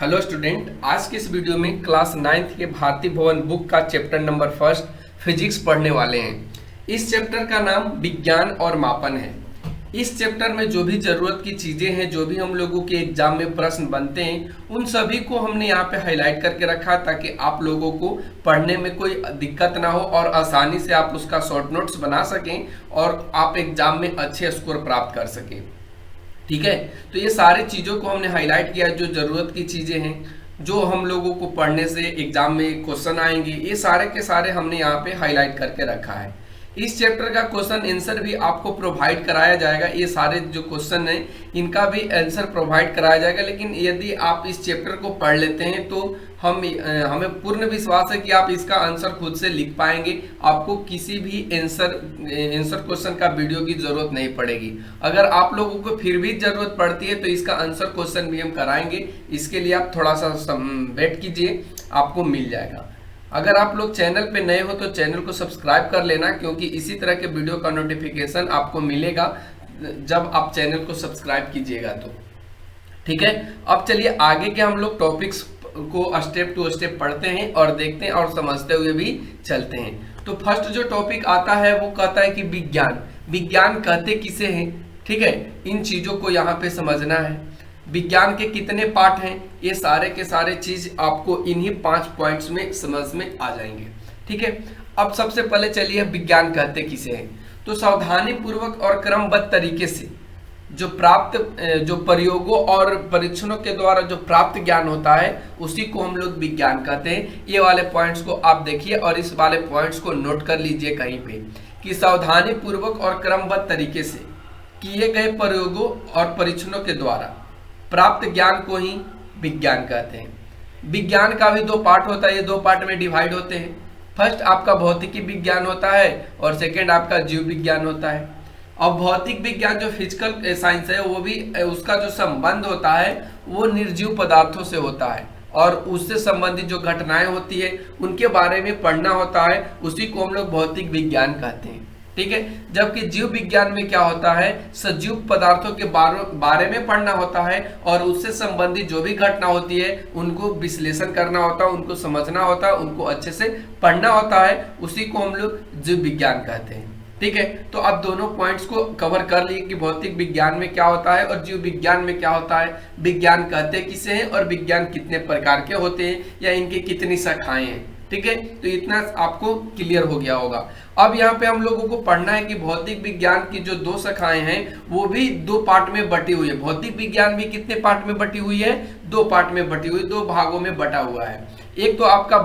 Hello student, आज के इस वीडियो में क्लास 9th के भारतीय भवन बुक का चैप्टर नंबर फर्स्ट फिजिक्स पढ़ने वाले हैं। इस चैप्टर का नाम विज्ञान और मापन है। इस चैप्टर में जो भी जरूरत की चीजें हैं, जो भी हम लोगों के एग्जाम में प्रश्न बनते हैं, उन सभी को हमने यहाँ पे हाईलाइट करके रखा ताकि आप लोगों को पढ़ने में कोई दिक्कत ना हो और आसानी से आप उसका शॉर्ट नोट्स बना सकें और आप एग्जाम में अच्छे स्कोर प्राप्त कर सकें। ठीक है, तो ये सारी चीज़ों को हमने हाईलाइट किया, जो ज़रूरत की चीज़ें हैं, जो हम लोगों को पढ़ने से एग्जाम में क्वेश्चन आएंगे, ये सारे के सारे हमने यहाँ पे हाईलाइट करके रखा है। इस चैप्टर का क्वेश्चन आंसर भी आपको प्रोवाइड कराया जाएगा। ये सारे जो क्वेश्चन हैं इनका भी आंसर प्रोवाइड कराया जाएगा, लेकिन यदि आप इस चैप्टर को पढ़ लेते हैं तो हमें पूर्ण विश्वास है कि आप इसका आंसर खुद से लिख पाएंगे। आपको किसी भी आंसर क्वेश्चन का वीडियो की जरूरत नहीं पड़ेगी। अगर आप लोगों को फिर भी जरूरत पड़ती है तो इसका आंसर क्वेश्चन भी हम कराएंगे। इसके लिए आप थोड़ा सा वेट कीजिए, आपको मिल जाएगा। अगर आप लोग चैनल पे नए हो तो चैनल को सब्सक्राइब कर लेना, क्योंकि इसी तरह के वीडियो का नोटिफिकेशन आपको मिलेगा जब आप चैनल को सब्सक्राइब कीजिएगा तो। ठीक है, अब चलिए आगे के हम लोग टॉपिक्स को स्टेप टू स्टेप पढ़ते हैं और देखते हैं और समझते हुए भी चलते हैं। तो फर्स्ट जो टॉपिक आता है वो कहता है कि विज्ञान कहते किसे हैं। ठीक है, इन चीजों को यहाँ पे समझना है। विज्ञान के कितने पार्ट हैं, ये सारे के सारे चीज आपको इन्हीं 5 पॉइंट्स में समझ में आ जाएंगे। ठीक है, अब सबसे पहले चलिए विज्ञान कहते किसे हैं। तो सावधानी पूर्वक और क्रमबद्ध तरीके से जो प्रयोगों और परीक्षणों के द्वारा जो प्राप्त ज्ञान होता है उसी को हम लोग विज्ञान कहते हैं। ये वाले पॉइंट्स को आप देखिए और इस वाले पॉइंट्स को नोट कर लीजिए कहीं पे कि सावधानी पूर्वक और क्रमबद्ध तरीके से किए गए प्रयोगों और परीक्षणों के द्वारा प्राप्त ज्ञान को ही विज्ञान कहते हैं। विज्ञान का भी 2 पार्ट होता है, ये 2 पार्ट में डिवाइड होते हैं। फर्स्ट आपका भौतिकी विज्ञान होता है और सेकंड आपका जीव विज्ञान होता है। और भौतिक विज्ञान जो फिजिकल साइंस है वो भी उसका जो संबंध होता है वो निर्जीव पदार्थों से होता है और उससे संबंधित जो घटनाएं होती है उनके बारे में पढ़ना होता है, उसी को हम लोग भौतिक विज्ञान कहते हैं। ठीक है, जबकि जीव विज्ञान में क्या होता है, सजीव पदार्थों के बारे में पढ़ना होता है और उससे संबंधित जो भी घटना होती है उनको विश्लेषण करना होता है, उनको समझना होता है, उनको अच्छे से पढ़ना होता है, उसी को हम लोग जीव विज्ञान कहते हैं। ठीक है, तो आप दोनों पॉइंट्स को कवर कर लिए कि भौतिक विज्ञान में क्या होता है और जीव विज्ञान में क्या होता है, विज्ञान कहते किसे हैं और विज्ञान कितने प्रकार के होते हैं या इनकी कितनी शाखाएं हैं। ठीक है, तो इतना आपको क्लियर हो गया होगा। अब यहाँ पे हम लोगों को पढ़ना है कि भौतिक विज्ञान की जो 2 शाखाएं हैं वो भी 2 पार्ट में बटी हुई है। भौतिक विज्ञान भी कितने पार्ट में बटी हुई है, 2 पार्ट में बटी हुई, 2 भागों में बटा हुआ है। एक तो आपका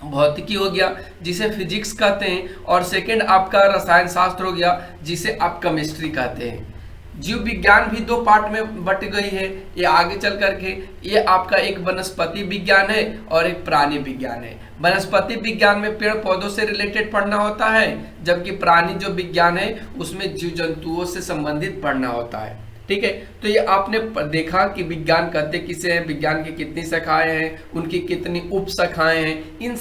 भौतिकी हो गया जिसे फिजिक्स कहते हैं और सेकंड आपका रसायन शास्त्र हो गया जिसे आप केमिस्ट्री कहते हैं। जीव विज्ञान भी 2 पार्ट में बट गई है। ये आगे चल करके ये आपका एक वनस्पति विज्ञान है और एक प्राणी विज्ञान है। वनस्पति विज्ञान में पेड़ पौधों से रिलेटेड पढ़ना होता है, जबकि प्राणी जो विज्ञान है उसमें जीव जंतुओं से संबंधित पढ़ना होता है। ठीक है, तो ये आपने देखा कि विज्ञान कहते किसे हैं, विज्ञान की कितनी शाखाएं हैं, उनकी कितनी उप शाखाएं हैं, इन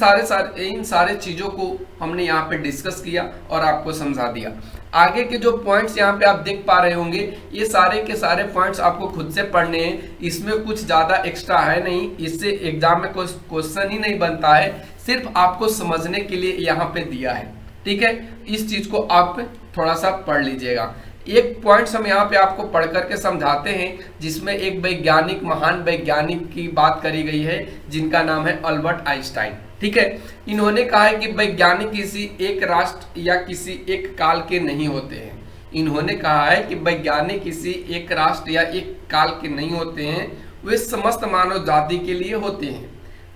सारे चीजों को हमने यहाँ पे डिस्कस किया और आपको समझा दिया। आगे के जो पॉइंट्स यहाँ पे आप देख पा रहे होंगे ये सारे के सारे पॉइंट्स आपको खुद से पढ़ने हैं, इसमें कुछ ज्यादा एक्स्ट्रा है नहीं, इससे एग्जाम में कोई क्वेश्चन ही नहीं बनता है, सिर्फ आपको समझने के लिए यहाँ पे दिया है। ठीक है, इस चीज को आप थोड़ा सा पढ़ लीजिएगा। एक पॉइंट्स हम यहाँ पे आपको पढ़ करके समझाते हैं जिसमें एक वैज्ञानिक, महान वैज्ञानिक की बात करी गई है जिनका नाम है अल्बर्ट आइंस्टाइन। ठीक है, इन्होंने कहा है कि वैज्ञानिक किसी एक राष्ट्र या किसी एक काल के नहीं होते हैं। इन्होंने कहा है कि वैज्ञानिक किसी एक राष्ट्र या एक काल के नहीं होते हैं, वे समस्त मानव जाति के लिए होते हैं।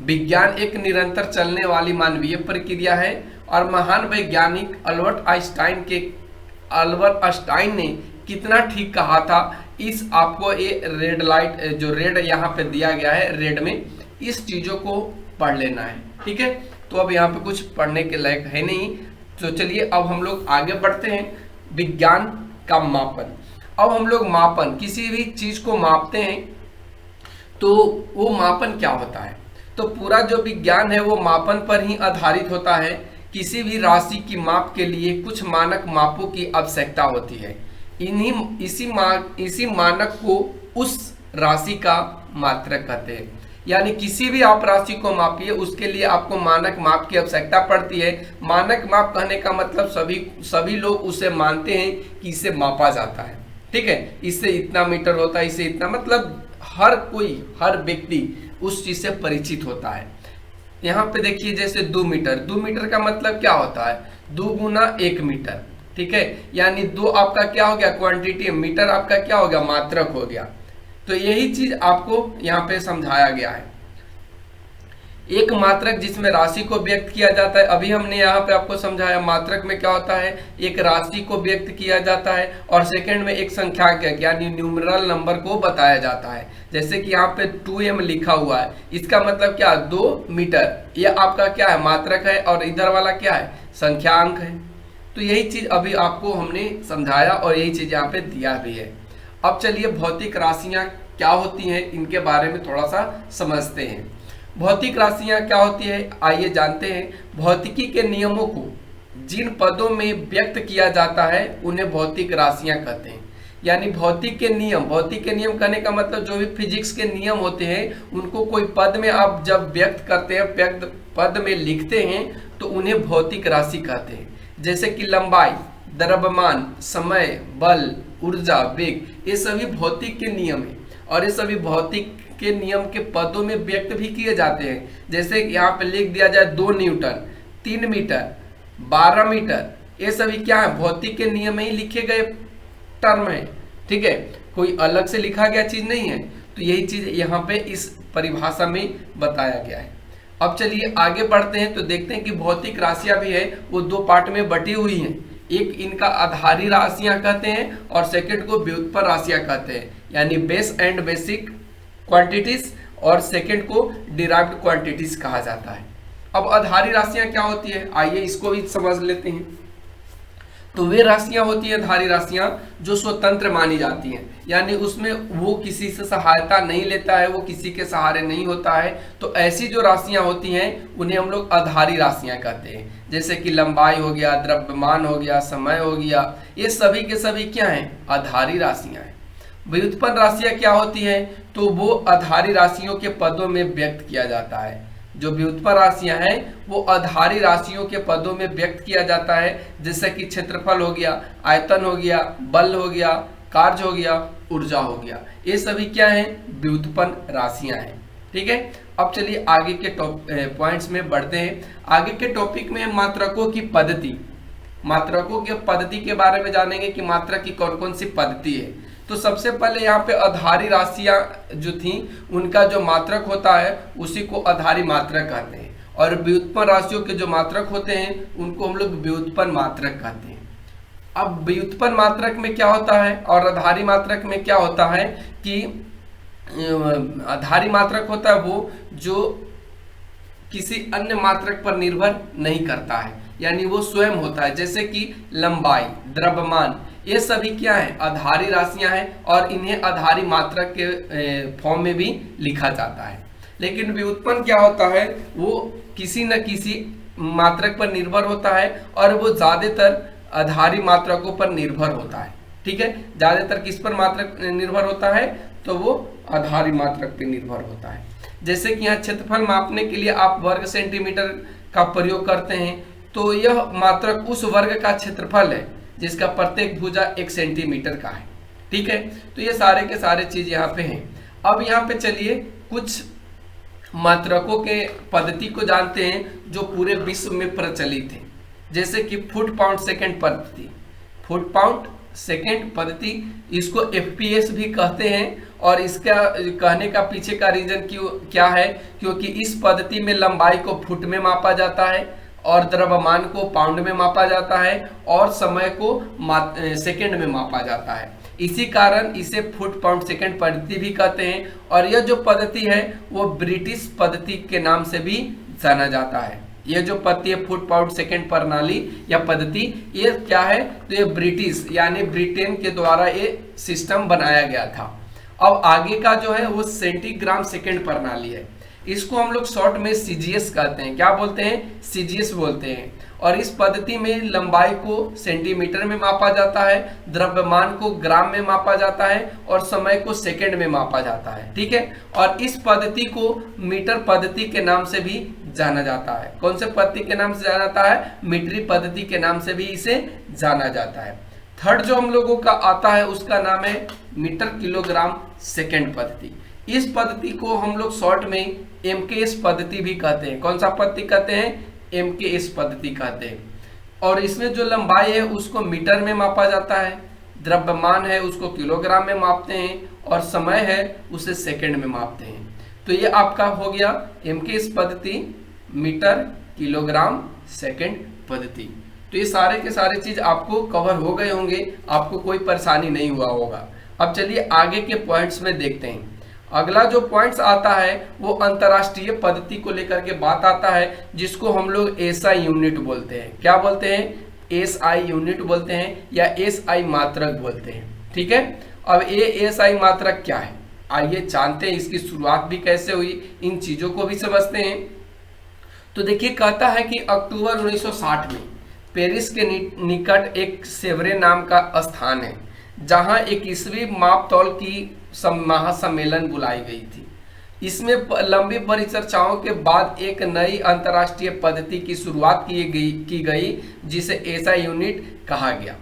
विज्ञान एक निरंतर चलने वाली मानवीय प्रक्रिया है और महान वैज्ञानिक अल्बर्ट आइंस्टाइन ने कितना ठीक कहा था, इस आपको ये रेड लाइट जो रेड यहाँ पे दिया गया है रेड में, इस चीजों को पढ़ लेना है। ठीक है, तो अब यहाँ पे कुछ पढ़ने के लायक है नहीं, तो चलिए अब हम लोग आगे बढ़ते हैं। विज्ञान का मापन। अब हम लोग मापन, किसी भी चीज को मापते हैं तो वो मापन क्या होता है, तो पूरा जो विज्ञान है वो मापन पर ही आधारित होता है। किसी भी राशि की माप के लिए कुछ मानक मापों की आवश्यकता होती है। इसी मानक को उस राशि का मात्रक कहते हैं। यानी किसी भी आप राशि को मापिए उसके लिए आपको मानक माप की आवश्यकता पड़ती है। मानक माप कहने का मतलब सभी लोग उसे मानते हैं कि इसे मापा जाता है, ठीक है, इससे इतना मीटर होता है, इससे इतना, मतलब हर व्यक्ति उस चीज से परिचित होता है। यहाँ पे देखिए जैसे 2 मीटर, 2 मीटर का मतलब क्या होता है, 2 गुना 1 मीटर, ठीक है, यानी 2 आपका क्या हो गया, क्वांटिटी, मीटर आपका क्या हो गया, मात्रक हो गया। तो यही चीज आपको यहाँ पे समझाया गया है। एक मात्रक जिसमें राशि को व्यक्त किया जाता है, अभी हमने यहाँ पे आपको समझाया मात्रक में क्या होता है, एक राशि को व्यक्त किया जाता है, और सेकंड में एक संख्याक यानी न्यूमेरल नंबर को बताया जाता है। जैसे कि यहाँ पे 2m लिखा हुआ है, इसका मतलब क्या, 2 मीटर, ये आपका क्या है, मात्रक है, और इधर वाला क्या है, संख्यांक है। तो यही चीज अभी आपको हमने समझाया और यही चीज यहाँ पे दिया भी है। अब चलिए भौतिक राशियां क्या होती हैं इनके बारे में थोड़ा सा समझते हैं। भौतिक राशियां क्या होती है, आइए जानते हैं। भौतिकी के नियमों को जिन पदों में व्यक्त किया जाता है उन्हें भौतिक राशियां कहते हैं। यानी भौतिक के नियम कहने का मतलब जो भी फिजिक्स के नियम होते हैं उनको कोई पद में आप जब व्यक्त करते हैं, पद में लिखते हैं, तो उन्हें भौतिक राशि कहते हैं। जैसे कि लंबाई, द्रव्यमान, समय, बल, ऊर्जा, वेग, ये सभी भौतिक के नियम है, और ये सभी भौतिक के नियम के पदों में व्यक्त भी किए जाते हैं। जैसे यहाँ पे लिख दिया जाए 2 न्यूटन, 3 मीटर, 12 मीटर, ये सभी क्या है, भौतिक के नियम में ही लिखे गए टर्म है, ठीक है, कोई अलग से लिखा गया चीज नहीं है। तो यही चीज यहाँ पे इस परिभाषा में बताया गया है। अब चलिए आगे बढ़ते हैं तो देखते हैं कि भौतिक राशियां भी है वो 2 पार्ट में बटी हुई हैं। एक इनका आधारी राशियां कहते हैं और सेकंड को व्युत्पन्न राशियां कहते हैं, यानी बेस एंड बेसिक क्वांटिटीज, और सेकंड को डिराइव्ड क्वांटिटीज कहा जाता है। अब आधारी राशियां क्या होती है, आइए इसको भी समझ लेते हैं। तो वे राशियां होती है आधारी राशियां जो स्वतंत्र मानी जाती हैं, यानी उसमें वो किसी से सहायता नहीं लेता है, वो किसी के सहारे नहीं होता है। तो ऐसी जो राशियां होती हैं उन्हें हम लोग आधारी राशियां कहते हैं। जैसे कि लंबाई हो गया, द्रव्यमान हो गया, समय हो गया, ये सभी के सभी क्या हैं, आधारी राशियां हैं। व्युत्पन्न राशियां क्या होती हैं, तो वो आधारी राशियों के पदों में व्यक्त किया जाता है। जो व्युत्पन्न राशियां हैं वो आधारी राशियों के पदों में व्यक्त किया जाता है। जैसे कि क्षेत्रफल हो गया, आयतन हो गया, बल हो गया, कार्य हो गया, ऊर्जा हो गया, ये सभी क्या हैं, व्युत्पन्न राशियां हैं, ठीक है। अब चलिए आगे के पॉइंट्स में बढ़ते हैं। आगे के टॉपिक में मात्रकों की पद्धति, मात्रकों के पद्धति के बारे में जानेंगे कि मात्रक की कौन कौन सी पद्धति है। तो सबसे पहले यहाँ पे आधारी राशियां जो थी उनका जो मात्रक होता है उसी को आधारी मात्रक कहते हैं, और व्युत्पन्न राशियों के जो मात्रक होते हैं उनको हम लोग व्युत्पन्न मात्रक कहते हैं। अब व्युत्पन्न मात्रक में क्या होता है और आधारी मात्रक में क्या होता है कि आधारी मात्रक होता है वो जो किसी अन्य मात्रक पर निर्भर नहीं करता है, यानी वो स्वयं होता है। जैसे कि लंबाई, द्रव्यमान, ये सभी क्या है, आधारी राशियां हैं, और इन्हें आधारी मात्रक के फॉर्म में भी लिखा जाता है। लेकिन व्युत्पन्न क्या होता है, वो किसी न किसी मात्रक पर निर्भर होता है, और वो ज्यादातर आधारी मात्रकों पर निर्भर होता है, ठीक है। ज्यादातर किस पर मात्रक निर्भर होता है, तो वो आधारी मात्रक पर निर्भर होता है। जैसे कि यहाँ क्षेत्रफल मापने के लिए आप वर्ग सेंटीमीटर का प्रयोग करते हैं, तो यह मात्रक उस वर्ग का क्षेत्रफल है जिसका प्रत्येक भुजा 1 सेंटीमीटर का है, ठीक है। तो ये सारे के सारे चीज यहाँ पे हैं। अब यहाँ पे चलिए कुछ मात्रकों के पद्धति को जानते हैं जो पूरे विश्व में प्रचलित है। जैसे कि फुट पाउंड सेकंड पद्धति, फुट पाउंड सेकंड पद्धति, इसको FPS भी कहते हैं। और इसका कहने का पीछे का रीजन क्या है, क्योंकि इस पद्धति में लंबाई को फुट में मापा जाता है, और द्रव्यमान को पाउंड में मापा जाता है, और समय को सेकंड में मापा जाता है। इसी कारण इसे फुट पाउंड सेकंड पद्धति भी कहते हैं। और यह जो पद्धति है वो ब्रिटिश पद्धति के नाम से भी जाना जाता है। ये जो पद्धति है फुट पाउंड सेकंड प्रणाली या पद्धति, ये क्या है, तो ये ब्रिटिश यानी ब्रिटेन के द्वारा ये सिस्टम बनाया गया था। अब आगे का जो है वो सेंटीग्राम सेकंड प्रणाली है। इसको हम लोग शॉर्ट में सीजीएस कहते हैं। क्या बोलते हैं? सीजीएस बोलते हैं। और इस पद्धति में लंबाई को सेंटीमीटर में मापा जाता है, द्रव्यमान को ग्राम में मापा जाता है और समय को सेकंड में मापा जाता है। ठीक है, और इस पद्धति को मीटर पद्धति के नाम से भी जाना जाता है। कौन से पद्धति के नाम से जाना जाता है? मीटरी पद्धति के नाम से भी इसे जाना जाता है। थर्ड जो हम लोगों का आता है उसका नाम है मीटर किलोग्राम सेकंड पद्धति। इस पद्धति को हम लोग शॉर्ट में एमकेएस पद्धति भी कहते हैं। कौन सा पद्धति कहते हैं? एमकेएस पद्धति कहते हैं। और इसमें जो लंबाई है उसको मीटर में मापा जाता है, द्रव्यमान है उसको किलोग्राम में मापते हैं और समय है उसे सेकंड में मापते हैं। तो ये आपका हो गया एमकेएस पद्धति, मीटर किलोग्राम सेकंड पद्धति। तो ये सारे के सारे चीज आपको कवर हो गए होंगे, आपको कोई परेशानी नहीं हुआ होगा। अब चलिए आगे के पॉइंट्स में देखते हैं। अगला जो पॉइंट्स आता है वो अंतर्राष्ट्रीय पद्धति को लेकर के बात आता है, जिसको हम लोग एसआई यूनिट बोलते हैं। क्या बोलते हैं? एसआई यूनिट बोलते हैं या एसआई मात्रक बोलते हैं। ठीक है, अब ये एसआई मात्रक क्या है आइए जानते हैं, इसकी शुरुआत भी कैसे हुई, इन चीजों को भी समझते हैं। तो देखिए, कहता है कि अक्टूबर 1960 में पेरिस के निकट एक सेवरे नाम का स्थान है जहां 21वीं माप तौल की महासम्मेलन बुलाई गई थी। इसमें लंबी परिचर्चाओं के बाद एक नई अंतर्राष्ट्रीय पद्धति की शुरुआत की गई जिसे एसआई यूनिट कहा गया।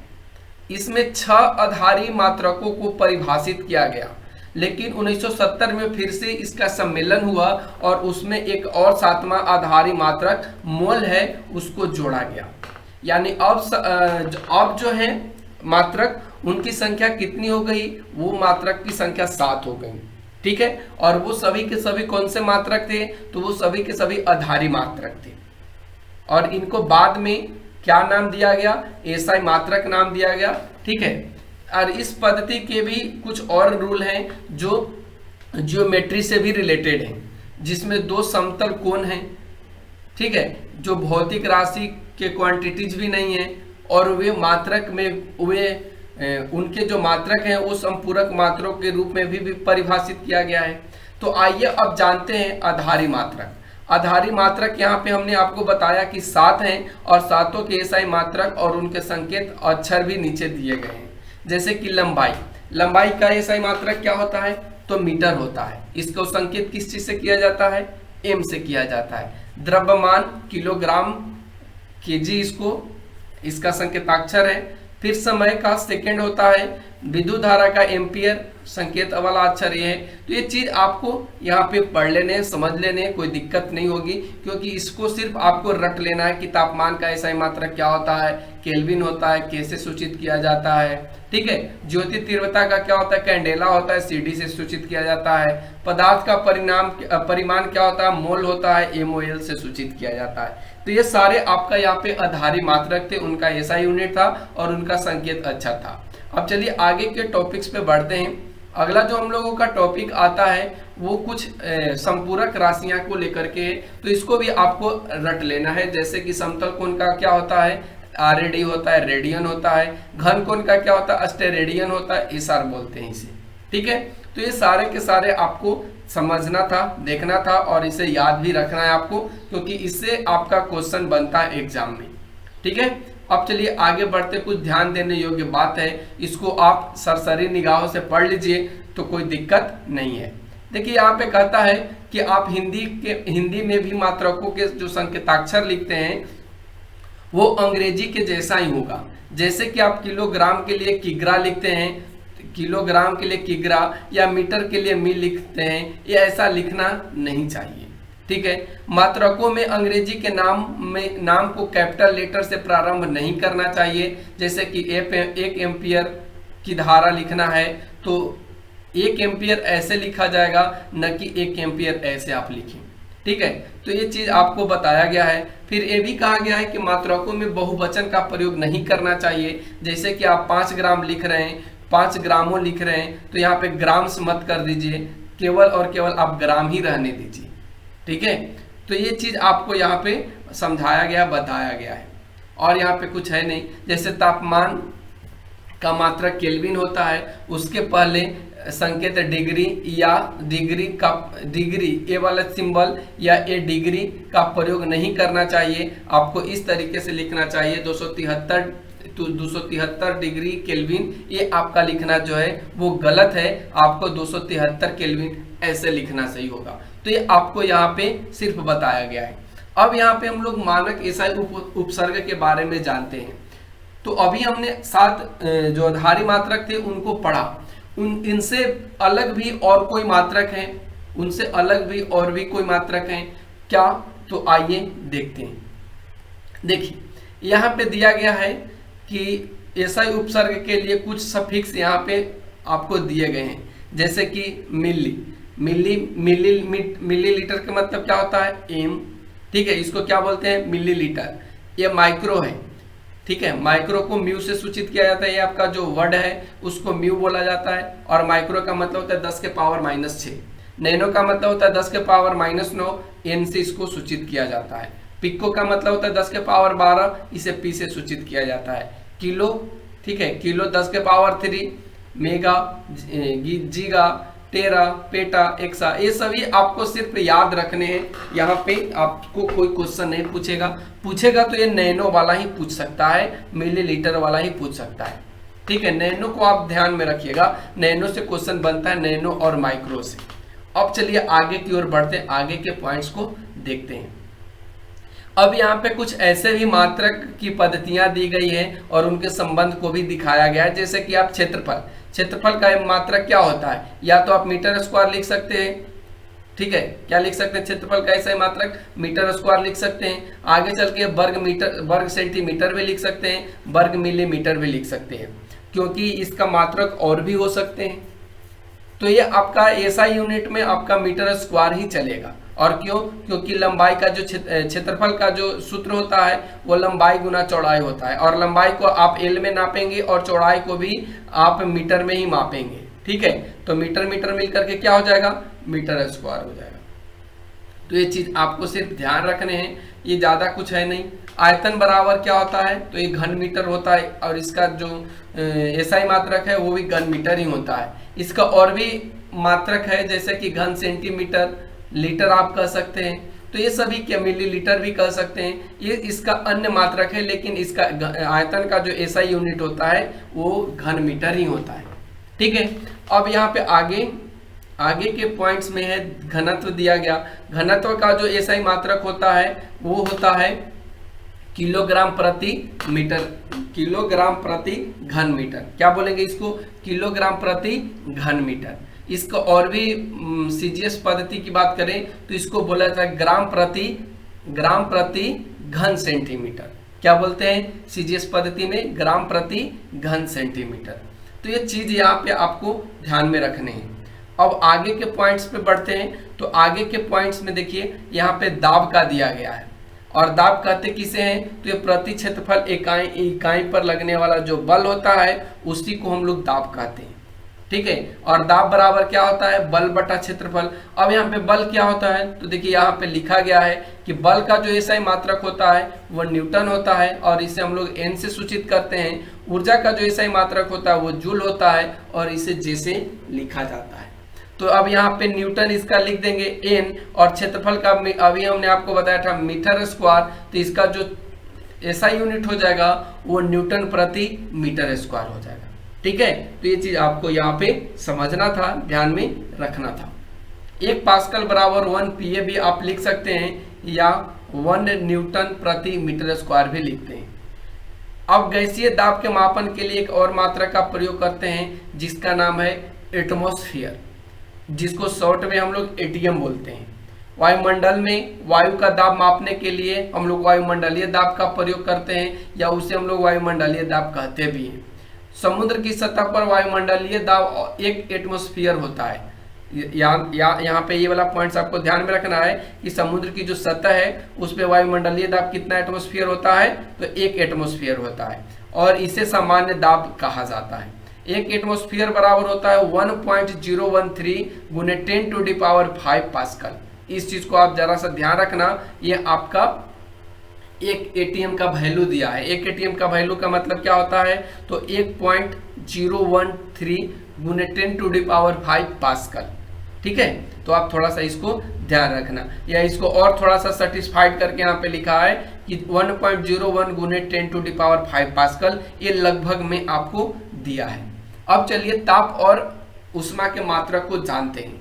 इसमें 6 आधारी मात्रकों को परिभाषित किया गया, लेकिन 1970 में फिर से इसका सम्मेलन हुआ और उसमें एक और 7वां आधारी मात्रक मोल है उसको जोड़ा गया। यानी अब जो है मात्रक उनकी संख्या कितनी हो गई? वो मात्रक की संख्या 7 हो गई। ठीक है, और वो सभी के सभी कौन से मात्रक थे? तो वो सभी के सभी आधारी मात्रक थे और इनको बाद में क्या नाम दिया गया? एसआई मात्रक नाम दिया गया। ठीक है, और इस पद्धति के भी कुछ और रूल हैं जो ज्योमेट्री से भी रिलेटेड हैं, जिसमें 2 समतल कोण हैं। ठीक है, जो भौतिक राशि के क्वांटिटीज भी नहीं है और वे मात्रक में उनके जो मात्रक हैं वो संपूरक मात्रों के रूप में भी परिभाषित किया गया है। तो आइए अब जानते हैं आधारी मात्रक। आधारी मात्रक यहाँ पे हमने आपको बताया कि 7 हैं और 7 के एसआई मात्रक और उनके संकेत अक्षर भी नीचे दिए गए हैं। जैसे कि लंबाई का एसआई मात्रक क्या होता है? तो मीटर होता है। इसको संकेत किस चीज से किया जाता है? एम से किया जाता है। द्रव्यमान किलोग्राम केजी इसका संकेताक्षर है। फिर समय का सेकंड होता है। विद्युत धारा का एम्पियर संकेत वाला अक्षर ये है। तो ये चीज आपको यहाँ पे पढ़ लेने, समझ लेने, कोई दिक्कत नहीं होगी, क्योंकि इसको सिर्फ आपको रट लेना है कि तापमान का एसआई मात्रक क्या होता है, केल्विन होता है, कैसे सूचित किया जाता है। ठीक है, ज्योति तीव्रता का क्या होता है? कैंडेला होता है, सीडी से सूचित किया जाता है। पदार्थ का परिमाण क्या होता है? मोल होता है, एमओएल से सूचित किया जाता है। तो ये सारे आपका यहाँ पे आधारी मात्रक थे, उनका एसआई यूनिट था और उनका संकेत अच्छा था। अब चलिए आगे के टॉपिक्स पे बढ़ते हैं। अगला जो हम लोगों का टॉपिक आता है वो कुछ संपूरक राशियां को लेकर के है, तो इसको भी आपको रट लेना है। जैसे कि समतल कोण का क्या होता है? आरएडी होता है, रेडियन होता है। घन कोण का क्या होता है? अस्टेरेडियन होता है, एसआर बोलते हैं इसे। ठीक है, तो ये सारे के सारे आपको समझना था, देखना था और इसे याद भी रखना है आपको, क्योंकि इससे आपका क्वेश्चन बनता है एग्जाम में। ठीक है, अब चलिए आगे बढ़ते। कुछ ध्यान देने योग्य बात है, इसको आप सरसरी निगाहों से पढ़ लीजिए तो कोई दिक्कत नहीं है। देखिए यहाँ पे कहता है कि आप हिंदी में भी मात्रकों के जो संकेताक्षर लिखते हैं वो अंग्रेजी के जैसा ही होगा। जैसे कि आप किलोग्राम के लिए किग्रा लिखते हैं, किलोग्राम के लिए किग्रा, या मीटर के लिए मील लिखते हैं, ये ऐसा लिखना नहीं चाहिए। ठीक है, मात्रकों में अंग्रेजी के नाम को कैपिटल लेटर से प्रारंभ नहीं करना चाहिए। जैसे कि 1 एम्पियर की धारा लिखना है तो 1 एम्पियर ऐसे लिखा जाएगा, न कि 1 एम्पियर ऐसे आप लिखें। ठीक है, तो ये चीज आपको बताया गया है। फिर ये भी कहा गया है कि मात्रकों में बहुवचन का प्रयोग नहीं करना चाहिए। जैसे कि आप 5 ग्राम लिख रहे हैं, 5 ग्रामों लिख रहे हैं, तो यहाँ पे ग्राम्स मत कर दीजिए, केवल और केवल आप ग्राम ही रहने दीजिए। ठीक है, तो ये चीज आपको यहाँ पे समझाया गया, बताया गया है। और यहाँ पे कुछ है नहीं। जैसे तापमान का मात्रक केल्विन होता है, उसके पहले संकेत डिग्री या डिग्री ए वाला सिंबल या ए डिग्री का प्रयोग नहीं करना चाहिए। आपको इस तरीके से लिखना चाहिए 273 डिग्री केल्विन, ये आपका लिखना जो है वो गलत है। आपको 273 केल्विन ऐसे लिखना सही होगा। तो ये आपको यहाँ पे सिर्फ बताया गया है। अब यहाँ पे हम लोग मानक एसआई उपसर्ग के बारे में जानते हैं। तो अभी हमने 7 जो आधारी मात्रक थे उनको पढ़ा। इनसे अलग भी और कोई मात्रक हैं, उनसे अलग भी और भी कोई मात्रक हैं क्या? तो आइए देखते हैं। देखिए यहाँ पे दिया गया है कि एसआई उपसर्ग के लिए कुछ सफिक्स यहाँ पे आपको दिए गए हैं, जैसे कि मिलीलीटर का मतलब क्या होता है? एम, ठीक है, इसको क्या बोलते हैं? मिलीलीटर। ये माइक्रो है, ठीक है, माइक्रो को म्यू से सूचित किया जाता है। ये आपका जो वर्ड है उसको म्यू बोला जाता है। और माइक्रो का मतलब होता है 10 के पावर -6। नैनो का मतलब होता है 10 के पावर -9, एन से इसको सूचित किया जाता है। पिको का मतलब होता है 10 के पावर 12, इसे पी से सूचित किया जाता है। किलो, ठीक है, किलो 10 के पावर 3, मेगा, जीगा, टेरा, पेटा, एक्सा, ये सभी आपको सिर्फ याद रखने हैं। यहाँ पे आपको कोई क्वेश्चन नहीं पूछेगा तो ये नैनो वाला ही पूछ सकता है, मिलीलीटर वाला ही पूछ सकता है, ठीक है। नैनो को आप ध्यान में रखिएगा, नैनो से क्वेश्चन बनता है, नैनो और माइक्रो से। अब चलिए आगे की ओर बढ़ते हैं, आगे के पॉइंट्स को देखते हैं। अब यहाँ पे कुछ ऐसे भी मात्रक की पद्धतियां दी गई हैं और उनके संबंध को भी दिखाया गया है। जैसे कि आप क्षेत्रफल का मात्रक क्या होता है? या तो आप मीटर स्क्वायर लिख सकते हैं, ठीक है, क्या लिख सकते हैं? क्षेत्रफल का ऐसा ही मात्रक मीटर स्क्वायर लिख सकते हैं। आगे चल के वर्ग सेंटीमीटर भी लिख सकते हैं, वर्ग मिलीमीटर भी लिख सकते हैं, क्योंकि इसका मात्रक और भी हो सकते हैं। तो ये आपका एसआई यूनिट में आपका मीटर स्क्वायर ही चलेगा। और क्यों? क्योंकि लंबाई का जो क्षेत्रफल का जो सूत्र होता है वो लंबाई गुना चौड़ाई होता है, और लंबाई को आप एल में नापेंगे और चौड़ाई को भी आप मीटर में ही मापेंगे, ठीक है। तो मीटर मिलकर के क्या हो जाएगा? मीटर स्क्वायर हो जाएगा। तो ये चीज आपको सिर्फ ध्यान रखने हैं, ये ज्यादा कुछ है नहीं। आयतन बराबर क्या होता है? तो ये घन मीटर होता है, और इसका जो एसआई मात्रक है वो भी घन मीटर ही होता है। इसका और भी मात्रक है, जैसे कि घन सेंटीमीटर, लीटर आप कह सकते हैं। तो ये सभी क्या, मिलीलीटर भी कह सकते हैं, ये इसका अन्य मात्रक है, लेकिन इसका आयतन का जो एसआई यूनिट होता है वो घन मीटर ही होता है, ठीक है। अब यहाँ पे आगे के पॉइंट्स में है घनत्व दिया गया। घनत्व का जो एसआई मात्रक होता है वो होता है किलोग्राम प्रति मीटर, किलोग्राम प्रति घन मीटर। क्या बोलेंगे इसको? किलोग्राम प्रति घन मीटर। इसको और भी सीजीएस पद्धति की बात करें तो इसको बोला जाता है ग्राम प्रति घन सेंटीमीटर। क्या बोलते हैं सीजीएस पद्धति में? ग्राम प्रति घन सेंटीमीटर। तो ये चीज यहाँ पे आपको ध्यान में रखने हैं। अब आगे के पॉइंट्स पे बढ़ते हैं। तो आगे के पॉइंट्स में देखिए यहाँ पे दाब का दिया गया है, और दाब कहते किसे हैं? तो ये प्रति क्षेत्रफल इकाई पर लगने वाला जो बल होता है उसी को हम लोग दाब कहते हैं, ठीक है। और दाब बराबर क्या होता है? बल बटा क्षेत्रफल। अब यहाँ पे बल क्या होता है? तो देखिए यहाँ पे लिखा गया है कि बल का जो एसआई मात्रक होता है वो न्यूटन होता है, और इसे हम लोग एन से सूचित करते हैं। ऊर्जा का जो एसआई मात्रक होता है वो जूल होता है, और इसे जे से लिखा जाता है। तो अब यहाँ पे न्यूटन इसका लिख देंगे एन, और क्षेत्रफल का अभी हमने आपको बताया था मीटर स्क्वायर, तो इसका जो एसआई यूनिट हो जाएगा वो न्यूटन प्रति मीटर स्क्वायर हो जाएगा, ठीक है। तो ये चीज आपको यहाँ पे समझना था, ध्यान में रखना था। 1 पास्कल बराबर 1 पीए भी आप लिख सकते हैं, या 1 न्यूटन प्रति मीटर स्क्वायर भी लिखते हैं। अब गैसीय दाब के मापन के लिए एक और मात्रा का प्रयोग करते हैं जिसका नाम है एटमॉस्फेयर, जिसको शॉर्ट में हम लोग एटीएम बोलते हैं। वायुमंडल में वायु का दाब मापने के लिए हम लोग वायुमंडलीय दाब का प्रयोग करते हैं, या उसे हम लोग वायुमंडलीय दाब कहते भी हैं। समुद्र की सतह पर वायुमंडलीय दाब 1 एटमॉस्फेयर होता है। यहाँ पे ये वाला पॉइंट्स आपको ध्यान में रखना है कि समुद्र की जो सतह है उस पे वायुमंडलीय दाब कितना एटमॉस्फेयर होता है? तो 1 एटमॉस्फेयर होता है, और इसे सामान्य दाब कहा जाता है। 1 एटमॉस्फेयर बराबर होता है 1.013 गुने 10⁵ पास्कल। इस चीज को आप जरा सा ध्यान रखना, ये आपका एक एटीएम का वैल्यू दिया है। एक एटीएम का वैल्यू का मतलब क्या होता है? तो 1.013 गुने 10⁵ पास्कल। ठीक है, तो आप थोड़ा सा इसको ध्यान रखना, या इसको और थोड़ा सा सेटिस्फाइड करके यहाँ पे लिखा है कि 1.01 गुने 10⁵ पास्कल, ये लगभग में आपको दिया है। अब चलिए ताप और उष्मा के मात्रक को जानते हैं।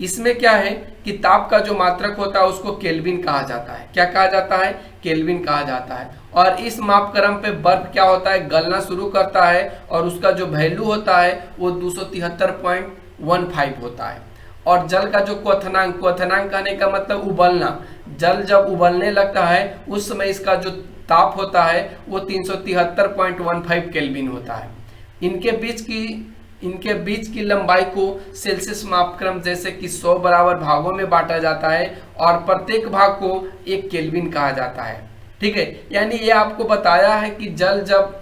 इसमें क्या है कि ताप का जो मात्रक होता है उसको केल्विन कहा जाता है। क्या कहा जाता है? केल्विन कहा जाता है। और इस मापक्रम पे बर्फ क्या होता है? गलना शुरू करता है और उसका जो वैल्यू होता है वो 273.15 होता है। और जल का जो क्वथनांक, क्वथनांक कहने का मतलब उबलना, जल जब उबलने लगता है उस समय इसका जो ताप होता है वो 373.15 केल्विन होता है। इनके बीच की लंबाई को सेल्सियस मापक्रम जैसे कि 100 बराबर भागों में बांटा जाता है और प्रत्येक भाग को 1 केल्विन कहा जाता है। ठीक है, यानी ये आपको बताया है कि जल जब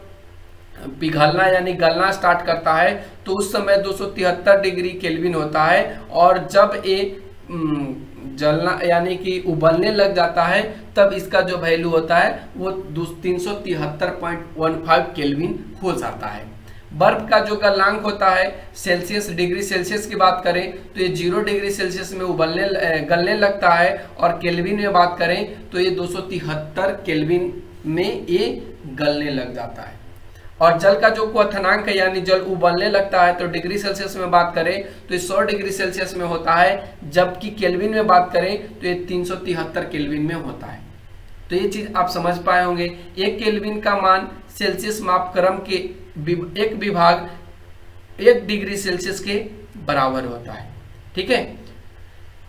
पिघलना यानी गलना स्टार्ट करता है तो उस समय 273 डिग्री केल्विन होता है, और जब ये जलना यानी कि उबलने लग जाता है तब इसका जो वैल्यू होता है वो 373.15 केल्विन हो जाता है। बर्फ का जो गलनांक होता है सेल्सियस, डिग्री सेल्सियस की बात करें तो ये 0 डिग्री सेल्सियस में गलने लगता है, और केल्विन में बात करें तो ये 273 केल्विन में ये गलने लग जाता है। और जल का जो क्वथनांक है यानी जल उबलने लगता है तो डिग्री सेल्सियस में बात करें तो ये 100 डिग्री सेल्सियस में होता है, जबकि केल्विन में बात करें तो ये 373 केल्विन में होता है। तो ये चीज आप समझ पाए होंगे। 1 केल्विन का मान सेल्सियस मापक्रम के एक विभाग 1 डिग्री सेल्सियस के बराबर होता है। ठीक है,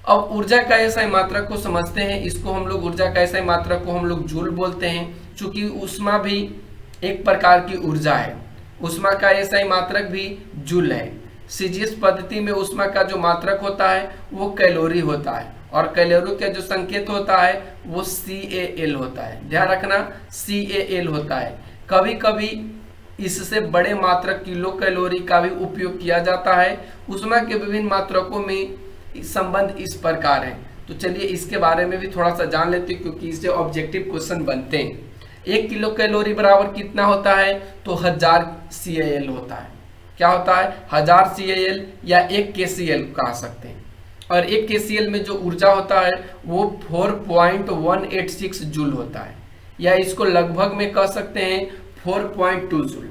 अब ऊर्जा का ऐसा मात्रक को समझते हैं। इसको हम लोग ऊर्जा का ऐसा मात्रक को हम लोग जूल बोलते हैं, चूंकि उष्मा भी एक प्रकार की ऊर्जा है। उष्मा का ऐसा मात्रक भी जूल है। सीजीएस पद्धति में उष्मा का जो मात्रक होता है वो कैलोरी होता है, और कैलोरी का जो संकेत होता है वो CAL होता है। ध्यान रखना, CAL होता है। कभी कभी इससे बड़े मात्रक किलो कैलोरी का भी उपयोग किया जाता है। उष्मा के विभिन्न मात्रकों में संबंध इस प्रकार है। तो चलिए इसके बारे में भी थोड़ा सा जान लेते हैं, क्योंकि इससे ऑब्जेक्टिव क्वेश्चन बनते हैं। 1 किलो कैलोरी बराबर कितना होता है? तो 1000 CAL होता है। क्या होता है? 1000 CAL या 1 kCal कह सकते हैं। और 1 kCal में जो ऊर्जा होता है वो 4.186 जूल होता है, या इसको लगभग में कह सकते हैं 4.2 जूल।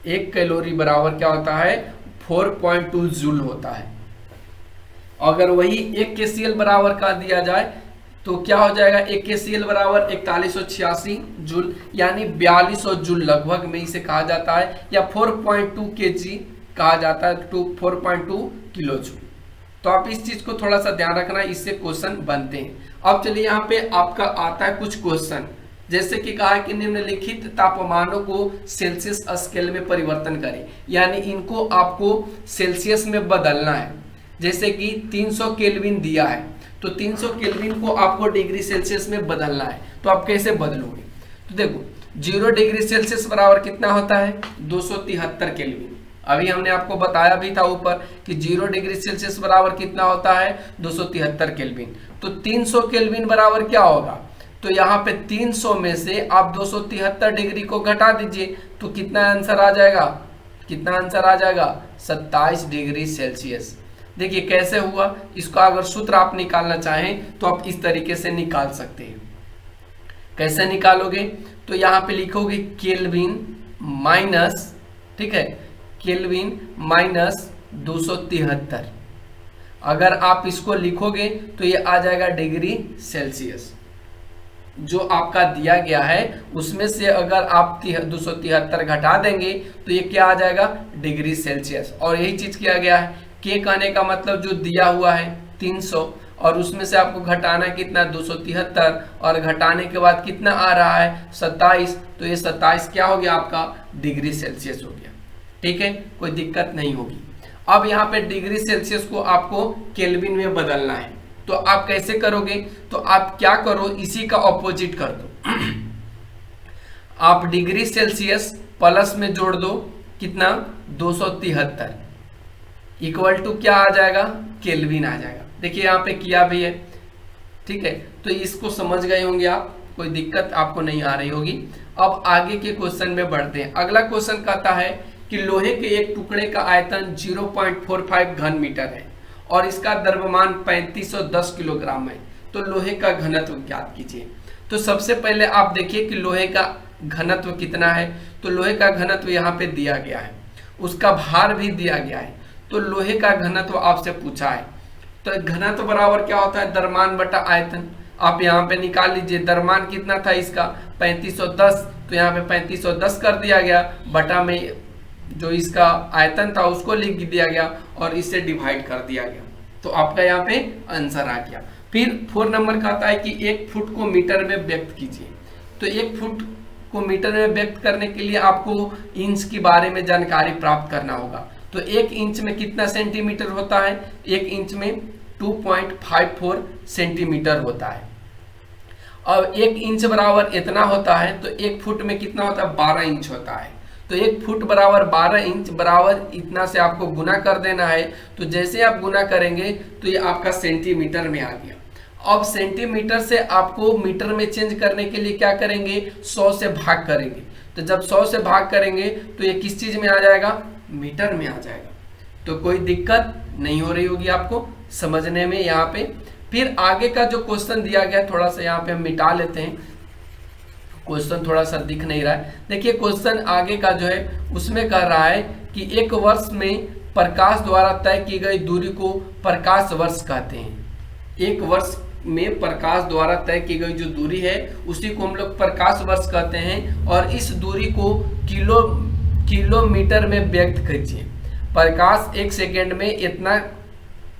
1 कैलोरी बराबर क्या होता है? 4.2 जूल होता है। अगर वही 1 kCal बराबर का दिया जाए तो क्या हो जाएगा? 1 kCal बराबर 4186 जूल, यानी 4200 जूल लगभग में इसे कहा जाता है, या 4.2 kg कहा जाता है, 4.2 किलो जूल। तो आप इस चीज को थोड़ा सा ध्यान रखना, इससे क्वेश्चन बनते हैं। अब चलिए यहाँ पे आपका आता है कुछ क्वेश्चन, जैसे कि कहा कि निम्नलिखित तापमानों को सेल्सियस स्केल में परिवर्तन करें, यानी इनको आपको सेल्सियस में बदलना है। जैसे कि 300 केल्विन दिया है तो 300 केल्विन को आपको डिग्री सेल्सियस में बदलना है, तो आप कैसे बदलोगे? तो देखो 0 डिग्री सेल्सियस बराबर कितना होता है? 273 केल्विन। अभी हमने आपको बताया भी था ऊपर कि 0 डिग्री सेल्सियस बराबर कितना होता है? 273 केल्विन। तो 300 केल्विन बराबर क्या होगा? तो यहाँ पे 300 में से आप 273 डिग्री को घटा दीजिए तो कितना आंसर आ जाएगा? कितना आंसर आ जाएगा? 27 डिग्री सेल्सियस। देखिए कैसे हुआ, इसका अगर सूत्र आप निकालना चाहें तो आप इस तरीके से निकाल सकते हैं। कैसे निकालोगे? तो यहाँ पे लिखोगे केल्विन माइनस, ठीक है, केल्विन माइनस 273। अगर आप इसको लिखोगे तो ये आ जाएगा डिग्री सेल्सियस। जो आपका दिया गया है उसमें से अगर आप 273 घटा देंगे तो ये क्या आ जाएगा? Degree Celsius. और यही चीज किया गया है। के कहने का मतलब जो दिया हुआ है 300, और उसमें से आपको घटाना कितना? 273, और घटाने के बाद कितना आ रहा है? 27। तो ये 27 क्या हो गया? आपका डिग्री सेल्सियस हो गया। ठीक है, कोई दिक्कत नहीं होगी। अब यहाँ पे डिग्री सेल्सियस को आपको केल्विन में बदलना है, तो आप कैसे करोगे? तो आप क्या करो, इसी का ऑपोजिट कर दो। आप डिग्री सेल्सियस प्लस में जोड़ दो कितना? 273 इक्वल टू क्या आ जाएगा? केल्विन आ जाएगा। देखिए यहाँ पे किया भी है। ठीक है, तो इसको समझ गए होंगे आप, कोई दिक्कत आपको नहीं आ रही होगी। अब आगे के क्वेश्चन में बढ़ते हैं। अगला क्वेश्चन कहता है कि लोहे के एक टुकड़े का आयतन 0.45 घन मीटर है और इसका द्रव्यमान 3510 किलोग्राम है। तो लोहे का घनत्व ज्ञात कीजिए। तो सबसे पहले आप देखिए कि लोहे का घनत्व कितना है। तो लोहे का घनत्व यहाँ पे दिया गया है, उसका भार भी दिया गया है। तो लोहे का घनत्व आपसे पूछा है, तो घनत्व बराबर क्या होता है, द्रव्यमान बटा आयतन। आप यहाँ पे निकाल लीजिए, द्रव्यमान कितना था इसका 3510, तो यहाँ पे 3510 कर दिया गया, बटा में जो इसका आयतन था उसको लिख दिया गया और इससे डिवाइड कर दिया गया। तो आपका यहाँ पे आंसर आ गया। फिर 4 नंबर का आता है कि 1 फुट को मीटर में व्यक्त कीजिए। तो 1 फुट को मीटर में व्यक्त करने के लिए आपको इंच के बारे में जानकारी प्राप्त करना होगा। तो 1 इंच में कितना सेंटीमीटर होता है, 1 इंच में 2.54 सेंटीमीटर होता है। अब 1 इंच बराबर इतना होता है, तो 1 फुट में कितना होता है, 12 इंच होता है। तो 1 फुट बराबर 12 इंच बराबर इतना से आपको गुना कर देना है। तो जैसे आप गुना करेंगे तो ये आपका सेंटीमीटर में आ गया। अब सेंटीमीटर से आपको मीटर में चेंज करने के लिए क्या करेंगे, 100 से भाग करेंगे। तो जब 100 से भाग करेंगे तो ये किस चीज में आ जाएगा, मीटर में आ जाएगा। तो कोई दिक्कत नहीं हो रही होगी आपको समझने में यहाँ पे। फिर आगे का जो क्वेश्चन दिया गया, थोड़ा सा यहाँ पे हम मिटा लेते हैं, क्वेश्चन थोड़ा सा दिख नहीं रहा है। देखिए क्वेश्चन आगे का जो है उसमें कह रहा है कि 1 वर्ष में प्रकाश द्वारा तय की गई दूरी को प्रकाश वर्ष कहते हैं। 1 वर्ष में प्रकाश द्वारा तय की गई जो दूरी है उसी को हम लोग प्रकाश वर्ष कहते हैं। और इस दूरी को किलोमीटर में व्यक्त कीजिए। प्रकाश 1 सेकेंड में इतना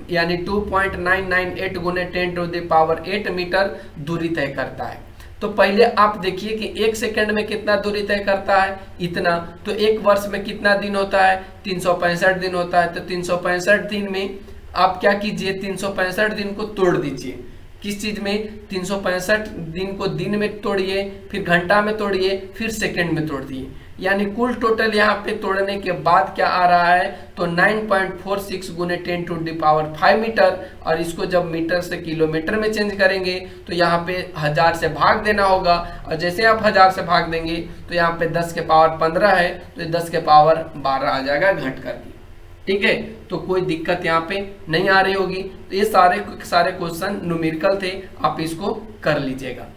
यानी 2.998 गुने 10⁸ मीटर दूरी तय करता है। तो पहले आप देखिए कि 1 सेकेंड में कितना दूरी तय करता है, इतना। तो 1 वर्ष में कितना दिन होता है, 365 दिन होता है। तो 365 दिन में आप क्या कीजिए, 365 दिन को तोड़ दीजिए। किस चीज में, 365 दिन को दिन में तोड़िए, फिर घंटा में तोड़िए, फिर सेकंड में तोड़ दिए। यानी कुल टोटल यहाँ पे तोड़ने के बाद क्या आ रहा है, तो 9.46 गुने 10⁵ मीटर। और इसको जब मीटर से किलोमीटर में चेंज करेंगे तो यहाँ पे 1000 से भाग देना होगा। और जैसे आप 1000 से भाग देंगे तो यहाँ पे 10 के पावर 15 है, तो 10 के पावर 12 आ जाएगा घट करके। ठीक है, तो कोई दिक्कत यहाँ पे नहीं आ रही होगी। तो ये सारे क्वेश्चन न्यूमेरिकल थे, आप इसको कर लीजिएगा।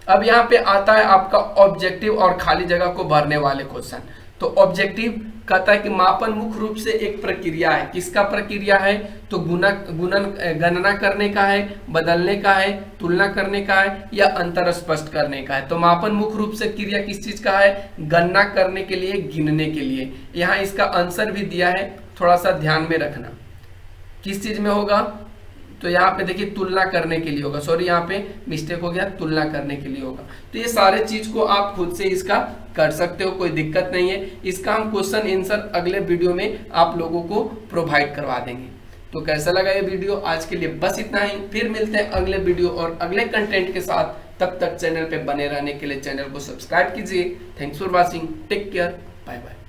अब यहाँ पे आता है आपका ऑब्जेक्टिव और खाली जगह को भरने वाले क्वेश्चन। तो ऑब्जेक्टिव कहता है कि मापन मुख्य रूप से एक प्रक्रिया है। किसका प्रक्रिया है, तो गणना करने का है, बदलने का है, तुलना करने का है, या अंतर स्पष्ट करने का है। तो मापन मुख्य रूप से क्रिया किस चीज का है, गणना करने के लिए, गिनने के लिए। यहाँ इसका आंसर भी दिया है, थोड़ा सा ध्यान में रखना किस चीज में होगा। तो यहाँ पे देखिए तुलना करने के लिए होगा, सॉरी यहाँ पे मिस्टेक हो गया, तुलना करने के लिए होगा। तो ये सारे चीज को आप खुद से इसका कर सकते हो, कोई दिक्कत नहीं है। इसका हम क्वेश्चन आंसर अगले वीडियो में आप लोगों को प्रोवाइड करवा देंगे। तो कैसा लगा ये वीडियो, आज के लिए बस इतना ही। फिर मिलते हैं अगले वीडियो और अगले कंटेंट के साथ। तब तक चैनल पे बने रहने के लिए चैनल को सब्सक्राइब कीजिए। Thanks for watching, take care, bye bye.